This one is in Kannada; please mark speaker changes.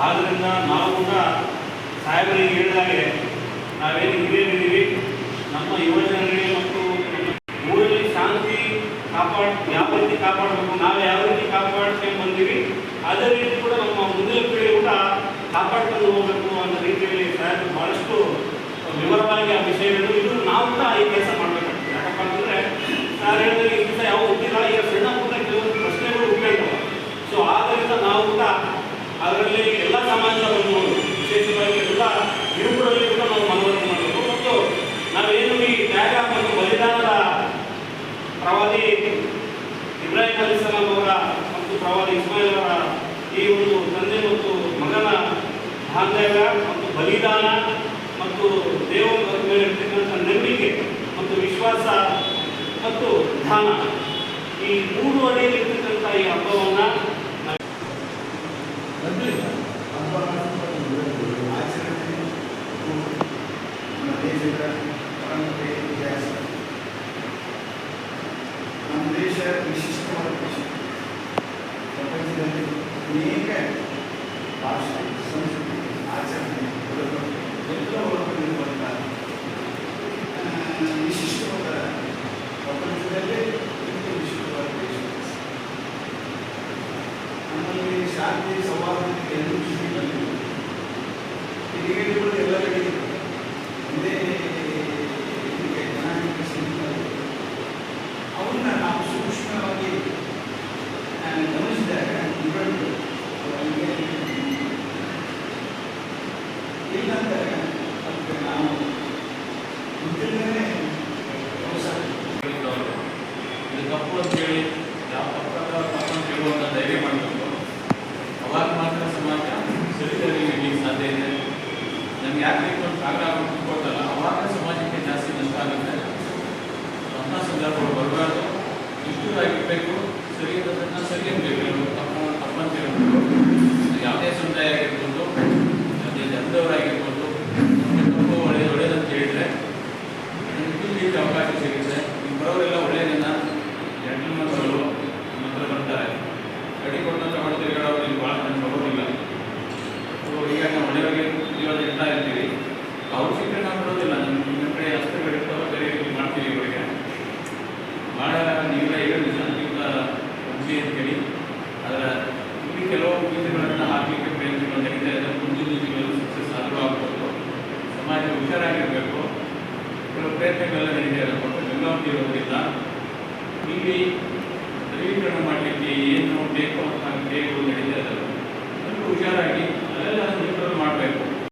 Speaker 1: ಆದ್ದರಿಂದ ನಾವು ಕೂಡ ಸಾಹೇಬರಿಗೆ ಹೇಳಿದಾಗೆ ನಾವೇನು ಹಿರಿಯರಿದ್ದೀವಿ, ನಮ್ಮ ಯುವಜನರಿಗೆ ಮತ್ತು ಊರಲ್ಲಿ ಶಾಂತಿ ಯಾವ ರೀತಿ ಕಾಪಾಡಬೇಕು, ನಾವು ಯಾವ ರೀತಿ ಕಾಪಾಡ್ಕೊಂಡು ಬಂದೀವಿ ಅದೇ ರೀತಿ ಕೂಡ ನಮ್ಮ ಮುಂದಿನ ಪೀಳಿಗೆ ಕೂಡ ಕಾಪಾಡ್ಕೊಂಡು ಹೋಗಬೇಕು ಅನ್ನೋ ರೀತಿಯಲ್ಲಿ ಸಾಹೇಬರು ಭಾಳಷ್ಟು ವಿವರವಾಗಿ ಆ ವಿಷಯಗಳು ಇದು ನಾವು ಕೂಡ ಈ ಕೆಲಸ ಮಾಡಬೇಕಾಗ್ತದೆ. ಯಾಕಪ್ಪ ಅಂತಂದರೆ ನಾನು ಹೇಳಿದ್ರೆ ಈ ದಿವಸ ಯಾವ ಹುಟ್ಟಿಲ್ಲ, ಈಗ ಸಣ್ಣ ಪುಟ್ಟ ಕೆಲವೊಂದು ಪ್ರಶ್ನೆಗಳು ಹುಟ್ಟಿರ್ತವೆ. ಸೊ ಆದ್ದರಿಂದ ನಾವು ಕೂಡ ಅದರಲ್ಲಿ ಎಲ್ಲ ಸಮಾಜದ ಬಂಧುಗಳು ವಿಶೇಷವಾಗಿ ಎಲ್ಲ ಯುವಕರಲ್ಲಿ ಕೂಡ ನಾವು ಮನವರಿಕೆ ಮಾಡಬೇಕು. ಮತ್ತು ನಾವೇನು ಈ ತ್ಯಾಗ ಮತ್ತು ಬಲಿದಾನದ ಪ್ರವಾದಿ ಇಬ್ರಾಹಿಂ ಅಲೈಹಿಸ್ಸಲಾಂ ಅವರ ಮತ್ತು ಪ್ರವಾದಿ ಇಸ್ಮಾಯಿಲ್ ಅವರ ಈ ಒಂದು ತಂದೆ ಮತ್ತು ಮಗನ ಬಾಂಧವ್ಯ ಮತ್ತು ಬಲಿದಾನ ಮತ್ತು ದೇವರ ಮೇಲೆ ಇರ್ತಕ್ಕಂಥ ನಂಬಿಕೆ ಮತ್ತು ವಿಶ್ವಾಸ ಮತ್ತು ದಾನ, ಈ 3 ಅಡಿಯಲ್ಲಿ ಇರ್ತಕ್ಕಂಥ ಈ ಹಬ್ಬವನ್ನು
Speaker 2: ನಮ್ಮ ದೇಶ ವಿಶಿಷ್ಟವಾದ ದೇಶ. ಪ್ರಪಂಚದಲ್ಲಿ ಅನೇಕ ಭಾಷೆ, ಸಂಸ್ಕೃತಿ, ಆಚರಣೆ, ಎಲ್ಲ ಒಳಗೊಂಡಿರುವಂಥ ವಿಶಿಷ್ಟವಾದ ಪ್ರಪಂಚದಲ್ಲೇ ವಿಶಿಷ್ಟವಾದ ದೇಶ. ನಮ್ಮಲ್ಲಿ ಶಾಂತಿ ಸೌಹಾರ್ದತೆ ಎಲ್ಲೂ ಸ್ಥಿತಿಯಲ್ಲಿ ಹಿರಿಯರುಗಳು ಎಲ್ಲ ಕಡೆ ಒಂದೇ ಜನಾಂಗ ಅವನ್ನ ನಾವು ಸೂಕ್ಷ್ಮವಾಗಿ ಗಮನಿಸಿದಾಗ ಇವೆರಡು ಇಲ್ಲಂದರೆ ಅದಕ್ಕೆ ನಾವು ಮುಂದಿನೇ
Speaker 3: ಇದು ತಪ್ಪು ಅಂತೇಳಿ ಯಾವ ತಪ್ಪು ಅಂತ ಹೇಳುವಂಥ ಧೈರ್ಯ ಮಾಡಬೇಕು. ಅವಾಗ ಮಾತ್ರ ಸಮಾಜ ಸರಿದಾರಿ ಇಡಲಿಕ್ಕೆ ಸಾಧ್ಯ ಇದೆ. ನಮ್ಗೆ ಯಾಕೆ ಒಂದು ಕಾಗದ ಕೊಡ್ತಲ್ಲ ಅವಾಗ ಸಮಾಜಕ್ಕೆ ಜಾಸ್ತಿ ನಷ್ಟ ಆಗುತ್ತೆ. ಅಂಥ ಸಂದರ್ಭಗಳು ಬರಬಾರ್ದು. ಇಷ್ಟರಾಗಿರಬೇಕು, ಸರಿ ಇರೋದನ್ನು ಸರಿ ಅನ್ಬೇಕು, ತಪ್ಪಂತ ಹೇಳ್ಬೇಕು. ಯಾವುದೇ ಸಮುದಾಯ ಆಗಿರ್ಬೋದು, ಯಾವುದೇ ಜನದವರಾಗಿರ್ಬೋದು, ತಪ್ಪು ಒಳ್ಳೆಯದಂತ ಹೇಳಿದರೆ ಇಲ್ಲಿ ಅವಕಾಶ ಸಿಗುತ್ತೆ. ನೀವು ಬರೋರೆಲ್ಲ ಒಳ್ಳೆಯದನ್ನ ಜೆಂಟಲ್ಮನ್ಸ್ಗಳು ನಮ್ಮ ಹತ್ರ ಬರ್ತಾರೆ. ಕಡಿ ಕೊಟ್ಟಂತ ಹೊಡೆದು ಹೇಳೋರು ಇಲ್ಲಿ ಭಾಳ ಜನ ಬರೋದಿಲ್ಲ. ಈಗ ನಾವು ಒಳ್ಳೆಯವ್ರಿಗೆ ಇವಾಗ ಇರ್ತಾ ಇರ್ತೀವಿ, ಅವ್ರ ಸಿಕ್ಕರೆ ನಾವು ಬರೋದಿಲ್ಲ. ನಿಮ್ಮ ಕಡೆ ಅಸ್ತ್ರಗಳಿರ್ತಾವೆ, ಬೇರೆ ರೀತಿ ಮಾಡ್ತೀವಿ. ಇವರಿಗೆ ಭಾಳ ನೀವೆಲ್ಲ ಹೇಳಿಲ್ಲ ನೀವೆಲ್ಲ ಉಜ್ಜಿ ಅಂತೇಳಿ ಅದರ ಇಲ್ಲಿ ಕೆಲವು ನೀತಿಗಳನ್ನು ಹಾಕಲಿಕ್ಕೆ ಪ್ರಯತ್ನಗಳು ನಡೀತಾ ಇದೆ. ಮುಂದಿನ ನೀತಿಗಳು ಸಕ್ಸಸ್ ಆದರೂ ಆಗ್ಬೋದು. ಸಮಾಜ ಹುಷಾರಾಗಿರಬೇಕು. ಕೆಲವು ಪ್ರಯತ್ನಗಳೆಲ್ಲ ನಡೀತಾ ಇರಬೇಕು. ಗಂಗಾವತಿ ಇರೋದ್ರಿಂದ ಇಲ್ಲಿ ನವೀಕರಣ ಮಾಡಲಿಕ್ಕೆ ಏನು ಬೇಕು ಅಂತ ಕ್ರಿಯೆಗಳು ನಡೀತಾ ಇದ್ದಾವೆ. ಎಲ್ಲರೂ ಹುಷಾರಾಗಿ